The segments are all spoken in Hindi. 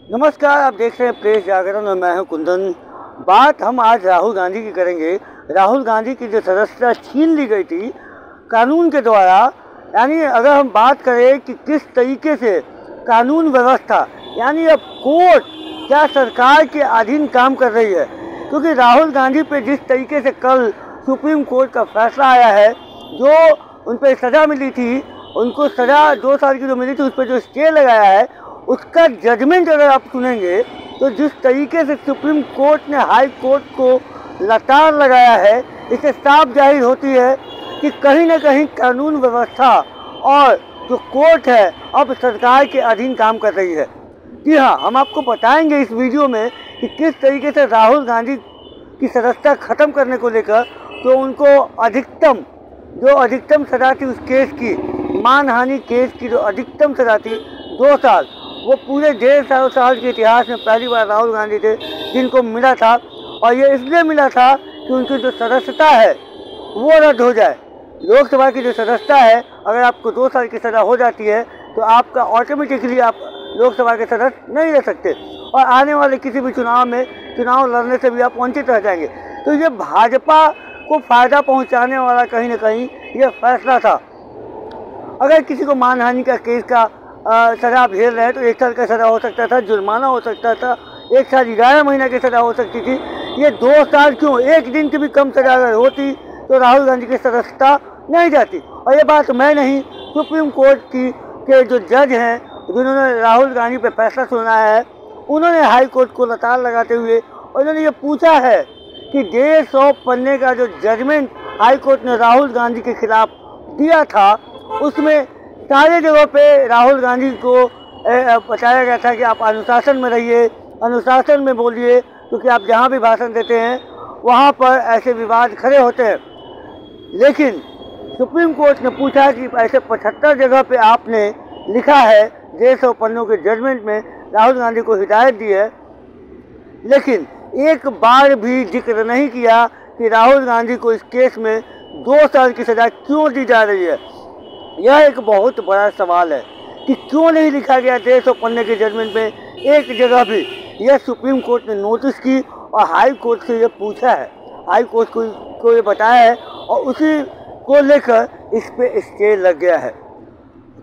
नमस्कार, आप देख रहे हैं प्रेस जागरण और मैं हूं कुंदन। बात हम आज राहुल गांधी की करेंगे। राहुल गांधी की जो सदस्यता छीन ली गई थी कानून के द्वारा, यानी अगर हम बात करें कि किस तरीके से कानून व्यवस्था यानी अब कोर्ट क्या सरकार के अधीन काम कर रही है, क्योंकि राहुल गांधी पे जिस तरीके से कल सुप्रीम कोर्ट का फैसला आया है, जो उन पर सज़ा मिली थी, उनको सज़ा 2 साल की जो मिली थी उस पर जो स्टे लगाया है, उसका जजमेंट अगर आप सुनेंगे तो जिस तरीके से सुप्रीम कोर्ट ने हाई कोर्ट को लतार लगाया है, इससे साफ जाहिर होती है कि कहीं ना कहीं कानून व्यवस्था और जो कोर्ट है अब सरकार के अधीन काम कर रही है। जी हाँ, हम आपको बताएंगे इस वीडियो में कि किस तरीके से राहुल गांधी की सदस्यता ख़त्म करने को लेकर तो उनको अधिकतम सज़ा थी उस केस की, मानहानि केस की जो अधिकतम सज़ा थी 2 साल, वो पूरे 1.5 साल के इतिहास में पहली बार राहुल गांधी थे जिनको मिला था। और ये इसलिए मिला था कि उनकी जो सदस्यता है वो रद्द हो जाए। लोकसभा की जो सदस्यता है, अगर आपको 2 साल की सज़ा हो जाती है तो आपका ऑटोमेटिकली आप लोकसभा के सदस्य नहीं रह सकते और आने वाले किसी भी चुनाव लड़ने से भी आप वंचित रह जाएंगे। तो ये भाजपा को फ़ायदा पहुंचाने वाला कहीं ना कहीं ये फैसला था। अगर किसी को मानहानि का केस का सज़ा झेल रहे हैं तो 1 साल का सज़ा हो सकता था, जुर्माना हो सकता था, 1 साल 11 महीने की सज़ा हो सकती थी। ये 2 साल क्यों, 1 दिन की भी कम सज़ा अगर होती तो राहुल गांधी की सदस्यता नहीं जाती। और ये बात मैं नहीं, सुप्रीम कोर्ट के जो जज हैं जिन्होंने राहुल गांधी पे फैसला सुनाया है, उन्होंने हाई कोर्ट को लतार लगाते हुए उन्होंने ये पूछा है कि 150 पन्ने का जो जजमेंट हाई कोर्ट ने राहुल गांधी के खिलाफ दिया था, उसमें सारे जगहों पे राहुल गांधी को बताया गया था कि आप अनुशासन में रहिए, अनुशासन में बोलिए, क्योंकि आप जहाँ भी भाषण देते हैं वहाँ पर ऐसे विवाद खड़े होते हैं। लेकिन सुप्रीम कोर्ट ने पूछा कि ऐसे 75 जगह पे आपने लिखा है, 150 पन्नों के जजमेंट में राहुल गांधी को हिदायत दी है, लेकिन एक बार भी जिक्र नहीं किया कि राहुल गांधी को इस केस में 2 साल की सज़ा क्यों दी जा रही है। यह एक बहुत बड़ा सवाल है कि क्यों नहीं लिखा गया 150 पन्ने के जजमेंट में एक जगह भी। यह सुप्रीम कोर्ट ने नोटिस की और हाई कोर्ट से ये पूछा है, हाई कोर्ट को ये बताया है और उसी को लेकर इस पे स्टे लग गया है।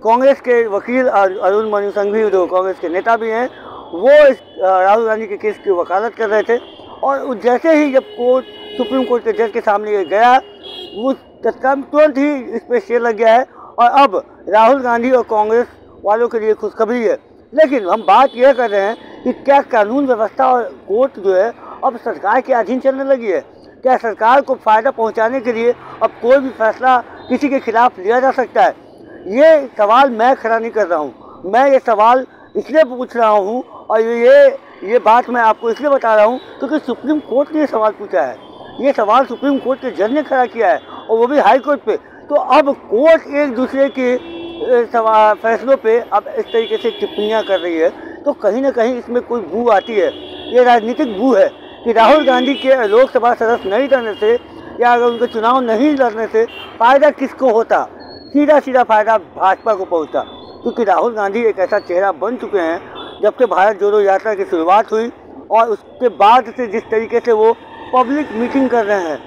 कांग्रेस के वकील अरुण मनु संघ भी, जो कांग्रेस के नेता भी हैं, वो इस राहुल गांधी के केस की वकालत कर रहे थे और जैसे ही जब सुप्रीम कोर्ट के जज के सामने ये गया, वो तत्काल तुरंत ही इस पर स्टे लग गया है और अब राहुल गांधी और कांग्रेस वालों के लिए खुशखबरी है। लेकिन हम बात यह कर रहे हैं कि क्या कानून व्यवस्था और कोर्ट जो है अब सरकार के अधीन चलने लगी है? क्या सरकार को फ़ायदा पहुंचाने के लिए अब कोई भी फैसला किसी के खिलाफ लिया जा सकता है? ये सवाल मैं खड़ा नहीं कर रहा हूँ, मैं ये सवाल इसलिए पूछ रहा हूँ और ये बात मैं आपको इसलिए बता रहा हूँ क्योंकि सुप्रीम कोर्ट ने ये सवाल पूछा है। ये सवाल सुप्रीम कोर्ट के जज ने खड़ा किया है और वो भी हाई कोर्ट पे। तो अब कोर्ट एक दूसरे के फैसलों पे अब इस तरीके से टिप्पणियां कर रही है, तो कहीं ना कहीं इसमें कोई बू आती है। ये राजनीतिक बू है कि राहुल गांधी के लोकसभा सदस्य नहीं रहने से या अगर उनके चुनाव नहीं लड़ने से फ़ायदा किसको होता? सीधा फ़ायदा भाजपा को पहुंचता, क्योंकि राहुल गांधी एक ऐसा चेहरा बन चुके हैं। जब से भारत जोड़ो यात्रा की शुरुआत हुई और उसके बाद से जिस तरीके से वो पब्लिक मीटिंग कर रहे हैं,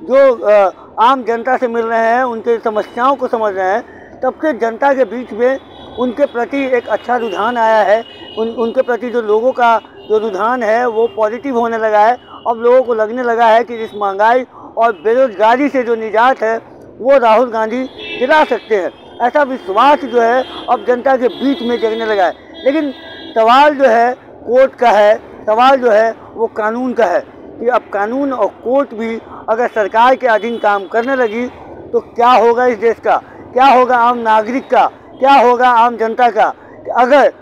जो आम जनता से मिल रहे हैं, उनके समस्याओं को समझ रहे हैं, तब से जनता के बीच में उनके प्रति एक अच्छा रुझान आया है। उनके प्रति जो लोगों का जो रुझान है वो पॉजिटिव होने लगा है। अब लोगों को लगने लगा है कि इस महंगाई और बेरोजगारी से जो निजात है वो राहुल गांधी दिला सकते हैं। ऐसा विश्वास जो है अब जनता के बीच में जगने लगा है। लेकिन सवाल जो है कोर्ट का है, सवाल जो है वो कानून का है कि अब कानून और कोर्ट भी अगर सरकार के अधीन काम करने लगी तो क्या होगा इस देश का, क्या होगा आम नागरिक का, क्या होगा आम जनता का। अगर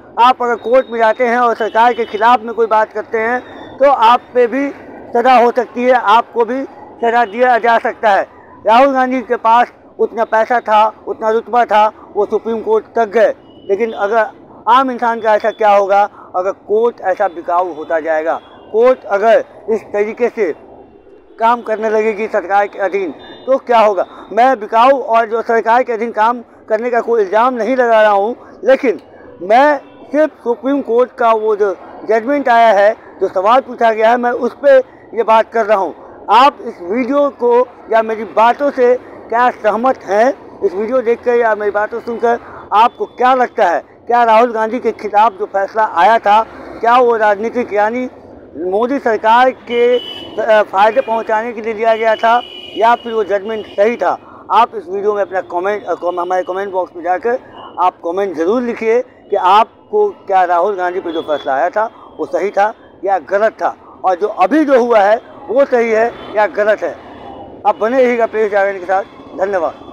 कोर्ट में जाते हैं और सरकार के खिलाफ में कोई बात करते हैं तो आप पे भी सज़ा हो सकती है, आपको भी सज़ा दिया जा सकता है। राहुल गांधी के पास उतना पैसा था, उतना रुतबा था, वो सुप्रीम कोर्ट तक गए। लेकिन अगर आम इंसान का ऐसा क्या होगा अगर कोर्ट ऐसा बिकाऊ होता जाएगा? कोर्ट अगर इस तरीके से काम करने लगेगी सरकार के अधीन तो क्या होगा? मैं बिकाऊ और जो सरकार के अधीन काम करने का कोई इल्ज़ाम नहीं लगा रहा हूँ, लेकिन मैं सिर्फ सुप्रीम कोर्ट का वो जो जजमेंट आया है, जो सवाल पूछा गया है, मैं उस पर ये बात कर रहा हूँ। आप इस वीडियो को या मेरी बातों से क्या सहमत हैं? इस वीडियो देखकर या मेरी बातों सुनकर आपको क्या लगता है? क्या राहुल गांधी के खिलाफ जो फैसला आया था, क्या वो राजनीतिक यानी मोदी सरकार के फ़ायदे पहुंचाने के लिए दिया गया था, या फिर वो जजमेंट सही था? आप इस वीडियो में अपना कमेंट हमारे कमेंट बॉक्स में जाकर आप कमेंट ज़रूर लिखिए कि आपको क्या राहुल गांधी पर जो फैसला आया था वो सही था या गलत था, और जो अभी जो हुआ है वो सही है या गलत है। आप बने रहिएगा प्रेस जागरण के साथ। धन्यवाद।